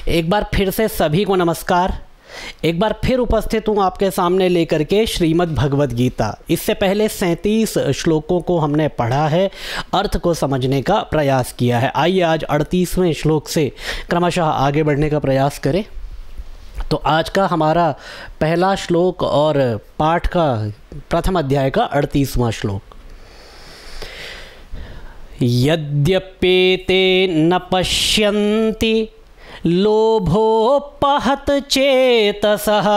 एक बार फिर से सभी को नमस्कार। एक बार फिर उपस्थित हूँ आपके सामने लेकर के श्रीमद् भगवद गीता। इससे पहले 37 श्लोकों को हमने पढ़ा है, अर्थ को समझने का प्रयास किया है। आइए आज 38वें श्लोक से क्रमशः आगे बढ़ने का प्रयास करें। तो आज का हमारा पहला श्लोक और पाठ का प्रथम अध्याय का 38वां श्लोक। यद्यप्येते न पश्यन्ति लोभोपहत चेतसः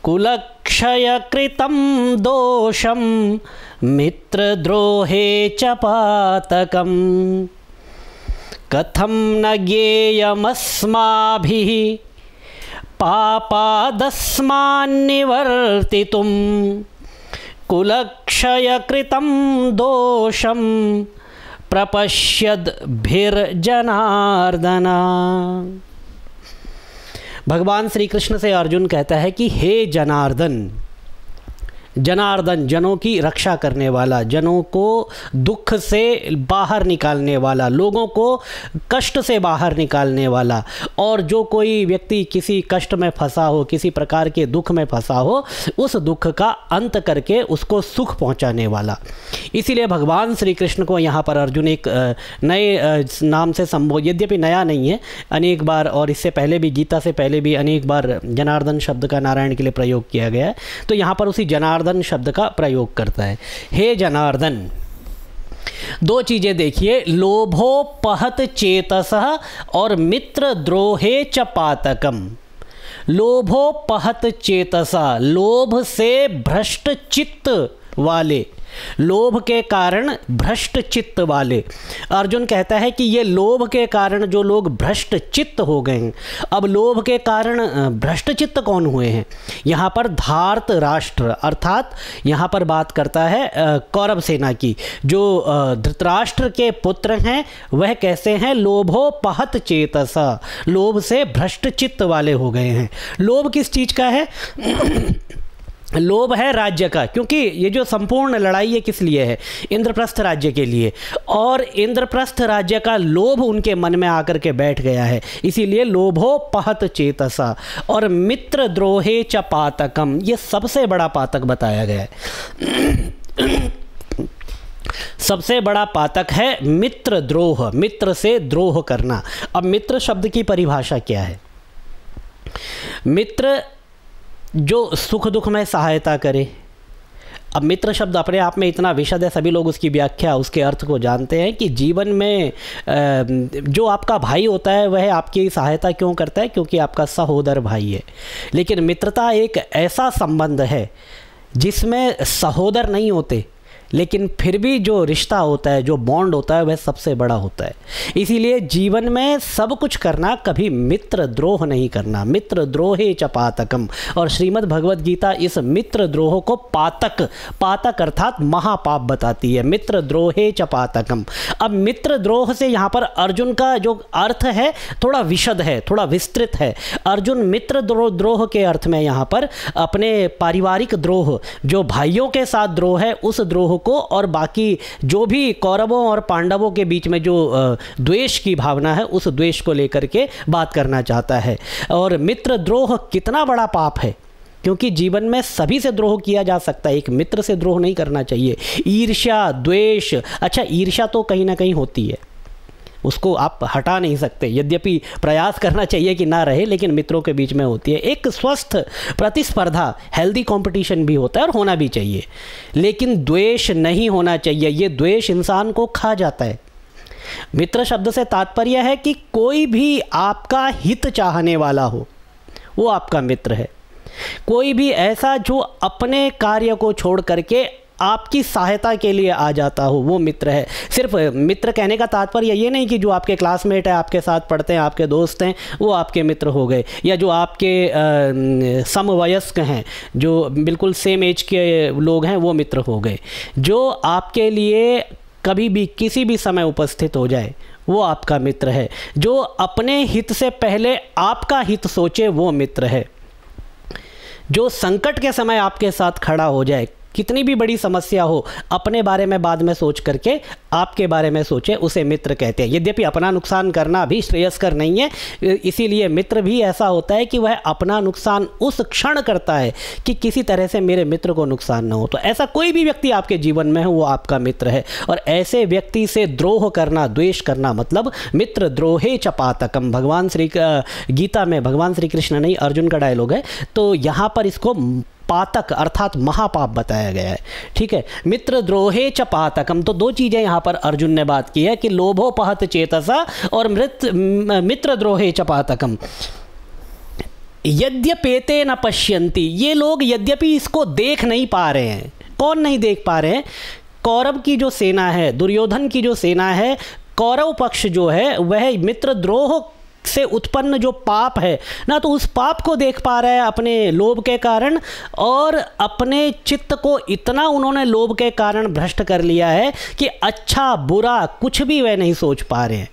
कुलक्षयकृतं दोषं मित्रद्रोहे च पातकं कथं न ज्ञेयमस्माभिः पापादस्मान्निवर्तितुं कुलक्षयकृतं दोषं प्रपश्यद्भिर्जनार्दन। भगवान श्री कृष्ण से अर्जुन कहता है कि हे जनार्दन, जनार्दन जनों की रक्षा करने वाला, जनों को दुख से बाहर निकालने वाला, लोगों को कष्ट से बाहर निकालने वाला, और जो कोई व्यक्ति किसी कष्ट में फंसा हो, किसी प्रकार के दुख में फंसा हो, उस दुख का अंत करके उसको सुख पहुंचाने वाला। इसीलिए भगवान श्री कृष्ण को यहाँ पर अर्जुन एक नए नाम से संबोधित, यद्यपि नया नहीं है, अनेक बार और इससे पहले भी, गीता से पहले भी अनेक बार जनार्दन शब्द का नारायण के लिए प्रयोग किया गया है। तो यहाँ पर उसी जनार्दन शब्द का प्रयोग करता है। हे जनार्दन, दो चीजें देखिए, लोभोपहत चेतसः और मित्र द्रोहे च पातकम। लोभोपहत चेतसा, लोभ से भ्रष्ट चित्त वाले, लोभ के कारण भ्रष्ट चित्त वाले। अर्जुन कहता है कि ये लोभ के कारण जो लोग भ्रष्ट चित्त हो गए हैं। अब लोभ के कारण भ्रष्ट चित्त कौन हुए हैं? यहाँ पर धार्त राष्ट्र, अर्थात यहाँ पर बात करता है कौरव सेना की। जो धृतराष्ट्र के पुत्र हैं वह कैसे हैं? लोभोपहत चेतसा, लोभ से भ्रष्ट चित्त वाले हो गए हैं। लोभ किस चीज़ का है? लोभ है राज्य का, क्योंकि ये जो संपूर्ण लड़ाई है किस लिए है? इंद्रप्रस्थ राज्य के लिए, और इंद्रप्रस्थ राज्य का लोभ उनके मन में आकर के बैठ गया है। इसीलिए लोभोपहत चेतसा। और मित्र द्रोहे च पातकम, ये सबसे बड़ा पातक बताया गया है। सबसे बड़ा पातक है मित्र द्रोह, मित्र से द्रोह करना। अब मित्र शब्द की परिभाषा क्या है? मित्र जो सुख दुख में सहायता करे। अब मित्र शब्द अपने आप में इतना विशद है, सभी लोग उसकी व्याख्या, उसके अर्थ को जानते हैं कि जीवन में जो आपका भाई होता है वह आपकी सहायता क्यों करता है? क्योंकि आपका सहोदर भाई है। लेकिन मित्रता एक ऐसा संबंध है जिसमें सहोदर नहीं होते, लेकिन फिर भी जो रिश्ता होता है, जो बॉन्ड होता है, वह सबसे बड़ा होता है। इसीलिए जीवन में सब कुछ करना, कभी मित्र द्रोह नहीं करना। मित्र द्रोहे च पातकम। और श्रीमद् भगवद गीता इस मित्र द्रोह को पातक, पातक अर्थात महापाप बताती है। मित्र द्रोहे च पातकम। अब मित्र द्रोह से यहाँ पर अर्जुन का जो अर्थ है थोड़ा विशद है, थोड़ा विस्तृत है। अर्जुन मित्र द्रोह के अर्थ में यहाँ पर अपने पारिवारिक द्रोह, जो भाइयों के साथ द्रोह है, उस द्रोह को, और बाकी जो भी कौरवों और पांडवों के बीच में जो द्वेष की भावना है, उस द्वेष को लेकर के बात करना चाहता है। और मित्र द्रोह कितना बड़ा पाप है, क्योंकि जीवन में सभी से द्रोह किया जा सकता है, एक मित्र से द्रोह नहीं करना चाहिए। ईर्ष्या, द्वेष, अच्छा ईर्ष्या तो कहीं ना कहीं होती है, उसको आप हटा नहीं सकते, यद्यपि प्रयास करना चाहिए कि ना रहे, लेकिन मित्रों के बीच में होती है। एक स्वस्थ प्रतिस्पर्धा, हेल्दी कंपटीशन भी होता है और होना भी चाहिए, लेकिन द्वेष नहीं होना चाहिए। ये द्वेष इंसान को खा जाता है। मित्र शब्द से तात्पर्य है कि कोई भी आपका हित चाहने वाला हो, वो आपका मित्र है। कोई भी ऐसा जो अपने कार्य को छोड़ करके आपकी सहायता के लिए आ जाता हो, वो मित्र है। सिर्फ मित्र कहने का तात्पर्य ये नहीं कि जो आपके क्लासमेट है, आपके साथ पढ़ते हैं, आपके दोस्त हैं, वो आपके मित्र हो गए, या जो आपके समवयस्क हैं, जो बिल्कुल सेम एज के लोग हैं, वो मित्र हो गए। जो आपके लिए कभी भी किसी भी समय उपस्थित हो जाए, वो आपका मित्र है। जो अपने हित से पहले आपका हित सोचे, वो मित्र है। जो संकट के समय आपके साथ खड़ा हो जाए, कितनी भी बड़ी समस्या हो, अपने बारे में बाद में सोच करके आपके बारे में सोचे, उसे मित्र कहते हैं। यद्यपि अपना नुकसान करना भी श्रेयस्कर नहीं है, इसीलिए मित्र भी ऐसा होता है कि वह अपना नुकसान उस क्षण करता है कि किसी तरह से मेरे मित्र को नुकसान न हो। तो ऐसा कोई भी व्यक्ति आपके जीवन में है, वो आपका मित्र है। और ऐसे व्यक्ति से द्रोह करना, द्वेष करना, मतलब मित्र द्रोहे च पातकम। भगवान श्री गीता में भगवान श्री कृष्ण नहीं, अर्जुन का डायलॉग है, तो यहाँ पर इसको पातक अर्थात महापाप बताया गया है। ठीक है, मित्र द्रोहे च पातकम। तो दो चीज़ें यहाँ पर अर्जुन ने बात की है कि लोभोपहत चेतसा और मित्र द्रोहे च पातकम। यद्यपेते न पश्यन्ति, ये लोग यद्यपि इसको देख नहीं पा रहे हैं। कौन नहीं देख पा रहे हैं? कौरव की जो सेना है, दुर्योधन की जो सेना है, कौरव पक्ष जो है वह मित्रद्रोह से उत्पन्न जो पाप है ना, तो उस पाप को देख पा रहा है अपने लोभ के कारण, और अपने चित्त को इतना उन्होंने लोभ के कारण भ्रष्ट कर लिया है कि अच्छा बुरा कुछ भी वे नहीं सोच पा रहे हैं।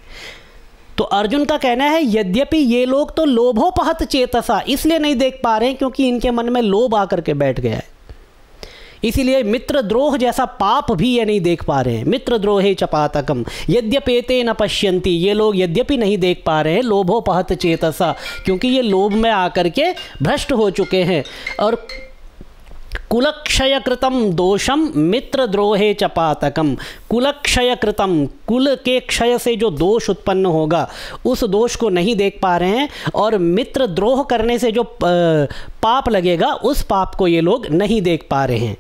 तो अर्जुन का कहना है यद्यपि ये लोग तो लोभोपहत चेतसा इसलिए नहीं देख पा रहे हैं क्योंकि इनके मन में लोभ आकर के बैठ गया है, इसीलिए मित्रद्रोह जैसा पाप भी ये नहीं देख पा रहे हैं। मित्रद्रोहे च पातकम यद्यपेते न पश्यन्ति, ये लोग यद्यपि नहीं देख पा रहे हैं लोभोपहत चेतसा, क्योंकि ये लोभ में आकर के भ्रष्ट हो चुके हैं। और कुलक्षय कृतम दोषम मित्रद्रोहे च पातकम। कुलक्षय कृतम, कुल के क्षय से जो दोष उत्पन्न होगा उस दोष को नहीं देख पा रहे हैं, और मित्रद्रोह करने से जो पाप लगेगा उस पाप को ये लोग नहीं देख पा रहे हैं।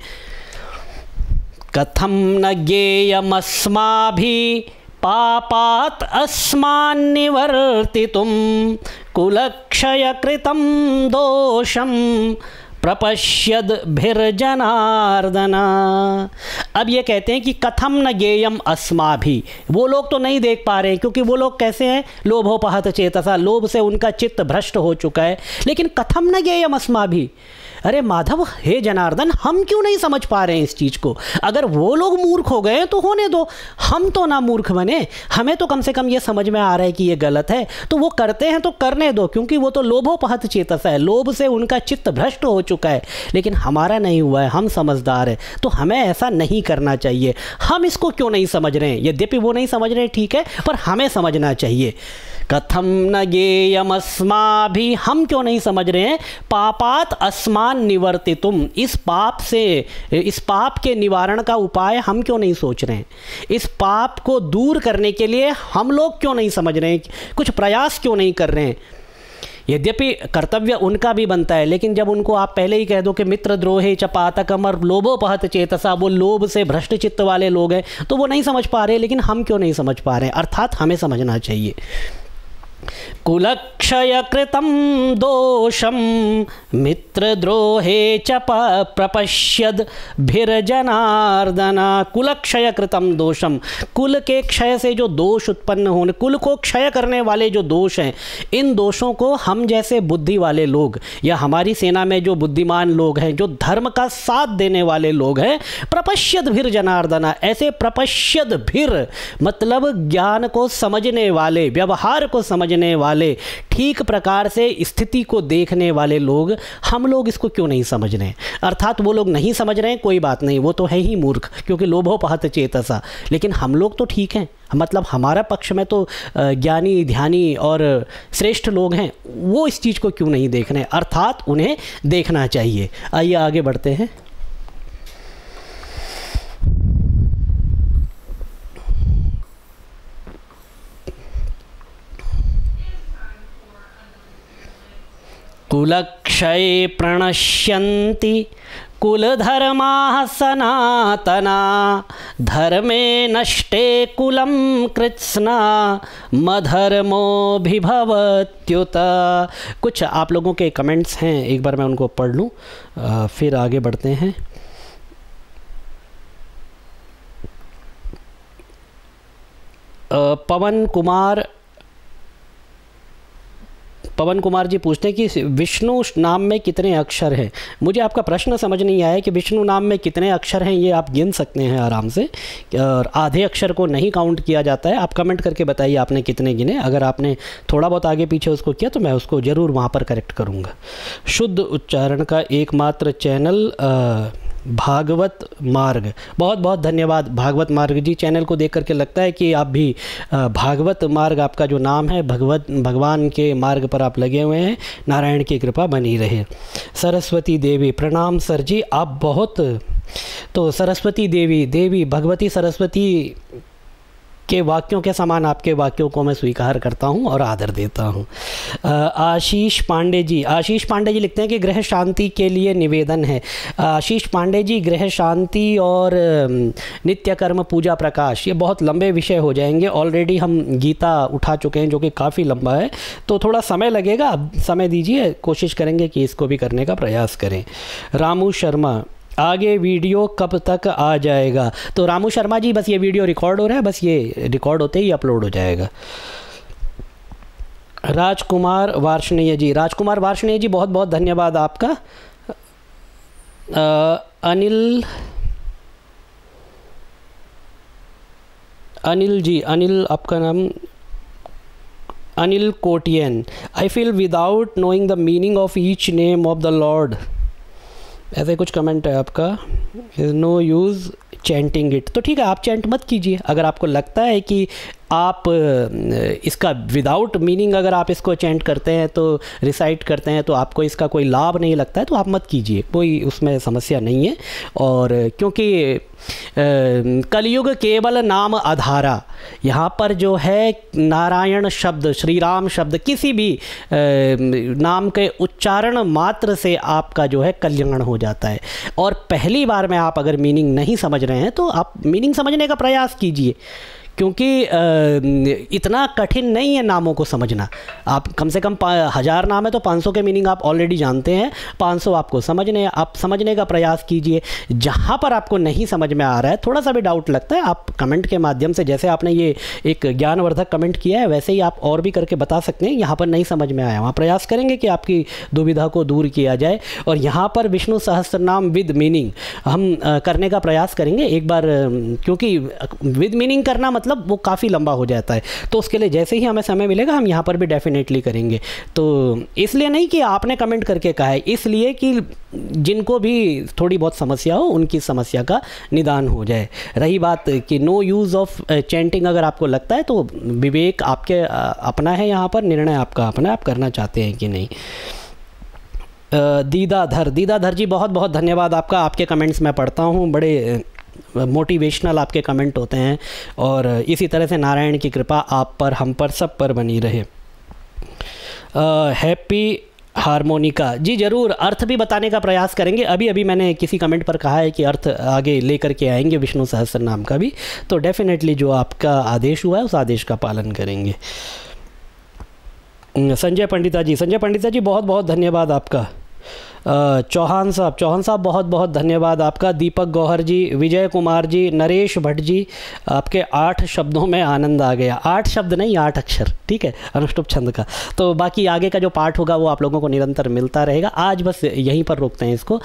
कथम न ज्ञेयमस्माभिः पापात् अस्मान्निवर्तितुं कुलक्षय कृतं दोषं प्रपश्यद भिर्जनार्दन। अब ये कहते हैं कि कथम न ज्ञेयम अस्माभिः, वो लोग तो नहीं देख पा रहे हैं क्योंकि वो लोग कैसे हैं? लोभोपहत चेतसा, लोभ से उनका चित्त भ्रष्ट हो चुका है। लेकिन कथम न ज्ञेयम अस्माभिः, अरे माधव हे जनार्दन, हम क्यों नहीं समझ पा रहे हैं इस चीज़ को? अगर वो लोग मूर्ख हो गए तो होने दो, हम तो ना मूर्ख बने, हमें तो कम से कम ये समझ में आ रहा है कि ये गलत है, तो वो करते हैं तो करने दो, क्योंकि वो तो लोभोपहत चेतस है, लोभ से उनका चित्त भ्रष्ट हो चुका है। लेकिन हमारा नहीं हुआ है, हम समझदार हैं, तो हमें ऐसा नहीं करना चाहिए। हम इसको क्यों नहीं समझ रहे हैं? यद्यपि वो नहीं समझ रहे हैं, ठीक है, पर हमें समझना चाहिए। कथम न ज्ञेयमस्माभिः, हम क्यों नहीं समझ रहे हैं? पापात् अस्मान् निवर्तितुम, इस पाप से, इस पाप के निवारण का उपाय हम क्यों नहीं सोच रहे हैं? इस पाप को दूर करने के लिए हम लोग क्यों नहीं समझ रहे हैं? कुछ प्रयास क्यों नहीं कर रहे हैं? यद्यपि कर्तव्य उनका भी बनता है, लेकिन जब उनको आप पहले ही कह दो कि मित्रद्रोहे च पातकम और लोभोपहत चेतसा, वो लोभ से भ्रष्ट चित्त वाले लोग हैं, तो वो नहीं समझ पा रहे। लेकिन हम क्यों नहीं समझ पा रहे हैं? अर्थात हमें समझना चाहिए। कुलक्षय कृतं दोषं मित्रद्रोहे च प्रपश्यद भिर्जनार्दन। कुलक्षय कृतं दोषम, कुल के क्षय से जो दोष उत्पन्न होने, कुल को क्षय करने वाले जो दोष हैं, इन दोषों को हम जैसे बुद्धि वाले लोग या हमारी सेना में जो बुद्धिमान लोग हैं, जो धर्म का साथ देने वाले लोग हैं, प्रपश्यद भिर्जनार्दन, ऐसे प्रपश्यद भिर मतलब ज्ञान को समझने वाले, व्यवहार को समझने वाले, ठीक प्रकार से स्थिति को देखने वाले लोग, हम लोग इसको क्यों नहीं समझ रहे हैं? अर्थात वो लोग नहीं समझ रहे हैं, कोई बात नहीं, वो तो है ही मूर्ख, क्योंकि लोभोपहत चेतसा। लेकिन हम लोग तो ठीक हैं, मतलब हमारा पक्ष में तो ज्ञानी ध्यानी और श्रेष्ठ लोग हैं, वो इस चीज़ को क्यों नहीं देख रहे हैं? अर्थात उन्हें देखना चाहिए। आइए आगे बढ़ते हैं। कुलक्षये प्रणश्यन्ति कुलधर्माः सनातना, धर्मे नष्टे कुलं कृत्स्ना मधर्मोऽभिभवत्युत। कुछ आप लोगों के कमेंट्स हैं, एक बार मैं उनको पढ़ लूँ, फिर आगे बढ़ते हैं। पवन कुमार जी पूछते हैं कि विष्णु नाम में कितने अक्षर हैं? मुझे आपका प्रश्न समझ नहीं आया कि विष्णु नाम में कितने अक्षर हैं, ये आप गिन सकते हैं आराम से, और आधे अक्षर को नहीं काउंट किया जाता है। आप कमेंट करके बताइए आपने कितने गिने। अगर आपने थोड़ा बहुत आगे पीछे उसको किया तो मैं उसको ज़रूर वहाँ पर करेक्ट करूँगा। शुद्ध उच्चारण का एकमात्र चैनल भागवत मार्ग, बहुत बहुत धन्यवाद भागवत मार्ग जी। चैनल को देख करके लगता है कि आप भी भागवत मार्ग आपका जो नाम है, भगवान के मार्ग पर आप लगे हुए हैं। नारायण की कृपा बनी रहे। सरस्वती देवी, प्रणाम सर जी, आप बहुत, तो सरस्वती देवी भगवती सरस्वती के वाक्यों के समान आपके वाक्यों को मैं स्वीकार करता हूं और आदर देता हूं। आशीष पांडे जी लिखते हैं कि गृह शांति के लिए निवेदन है। आशीष पांडे जी, गृह शांति और नित्य कर्म पूजा प्रकाश, ये बहुत लंबे विषय हो जाएंगे। ऑलरेडी हम गीता उठा चुके हैं जो कि काफ़ी लंबा है, तो थोड़ा समय लगेगा, समय दीजिए, कोशिश करेंगे कि इसको भी करने का प्रयास करें। रामू शर्मा, आगे वीडियो कब तक आ जाएगा? तो रामू शर्मा जी, बस ये वीडियो रिकॉर्ड हो रहा है, बस ये रिकॉर्ड होते ही अपलोड हो जाएगा। राजकुमार वार्ष्णेय जी, बहुत बहुत धन्यवाद आपका। अनिल जी, आपका नाम Anil Kotian. I feel without knowing the meaning of each name of the Lord, ऐसे कुछ कमेंट है आपका। नो यूज़ चैंटिंग इट, तो ठीक है, आप चैंट मत कीजिए। अगर आपको लगता है कि आप इसका विदाउट मीनिंग अगर आप इसको चैंट करते हैं, तो रिसाइट करते हैं, तो आपको इसका कोई लाभ नहीं लगता है, तो आप मत कीजिए, कोई उसमें समस्या नहीं है। और क्योंकि कलयुग केवल नाम आधारा, यहाँ पर जो है नारायण शब्द, श्री राम शब्द, किसी भी नाम के उच्चारण मात्र से आपका जो है कल्याण हो जाता है। और पहली बार में आप अगर मीनिंग नहीं समझ रहे हैं, तो आप मीनिंग समझने का प्रयास कीजिए, क्योंकि इतना कठिन नहीं है नामों को समझना। आप कम से कम 1000 नाम है तो 500 के मीनिंग आप ऑलरेडी जानते हैं, 500 आपको समझने हैं। आप समझने का प्रयास कीजिए। जहाँ पर आपको नहीं समझ में आ रहा है, थोड़ा सा भी डाउट लगता है, आप कमेंट के माध्यम से, जैसे आपने ये एक ज्ञानवर्धक कमेंट किया है, वैसे ही आप और भी करके बता सकते हैं। यहाँ पर नहीं समझ में आया, वहाँ प्रयास करेंगे कि आपकी दुविधा को दूर किया जाए। और यहाँ पर विष्णु सहस्त्रनाम विद मीनिंग हम करने का प्रयास करेंगे एक बार, क्योंकि विद मीनिंग करना मतलब वो काफ़ी लंबा हो जाता है, तो उसके लिए जैसे ही हमें समय मिलेगा हम यहाँ पर भी डेफिनेटली करेंगे। तो इसलिए नहीं कि आपने कमेंट करके कहा है, इसलिए कि जिनको भी थोड़ी बहुत समस्या हो, उनकी समस्या का निदान हो जाए। रही बात कि नो यूज़ ऑफ चैंटिंग, अगर आपको लगता है तो विवेक आपके अपना है, यहाँ पर निर्णय आपका अपना, आप करना चाहते हैं कि नहीं। दीदाधर जी, बहुत बहुत धन्यवाद आपका। आपके कमेंट्स मैं पढ़ता हूँ, बड़े मोटिवेशनल आपके कमेंट होते हैं, और इसी तरह से नारायण की कृपा आप पर, हम पर, सब पर बनी रहे। हैप्पी हारमोनिका जी, ज़रूर अर्थ भी बताने का प्रयास करेंगे। अभी मैंने किसी कमेंट पर कहा है कि अर्थ आगे लेकर के आएंगे विष्णु सहस्त्र नाम का भी, तो डेफिनेटली जो आपका आदेश हुआ है उस आदेश का पालन करेंगे। संजय पंडिता जी, बहुत बहुत धन्यवाद आपका। चौहान साहब, बहुत बहुत धन्यवाद आपका। दीपक गौहर जी, विजय कुमार जी, नरेश भट्ट जी, आपके 8 शब्दों में आनंद आ गया। 8 शब्द नहीं, 8 अक्षर, ठीक है, अनुष्टुप छंद का। तो बाकी आगे का जो पाठ होगा वो आप लोगों को निरंतर मिलता रहेगा। आज बस यहीं पर रोकते हैं इसको।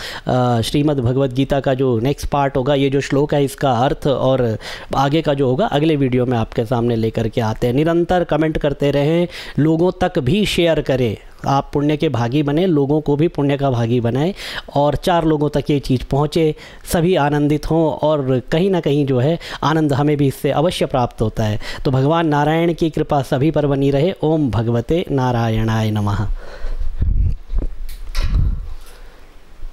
श्रीमद् भगवद गीता का जो नेक्स्ट पार्ट होगा, ये जो श्लोक है, इसका अर्थ और आगे का जो होगा अगले वीडियो में आपके सामने लेकर के आते हैं। निरंतर कमेंट करते रहें, लोगों तक भी शेयर करें। आप पुण्य के भागी बने, लोगों को भी पुण्य का भागी बनाएं, और 4 लोगों तक ये चीज़ पहुँचे, सभी आनंदित हों, और कहीं ना कहीं जो है आनंद हमें भी इससे अवश्य प्राप्त होता है। तो भगवान नारायण की कृपा सभी पर बनी रहे। ओम भगवते नारायणाय नमः।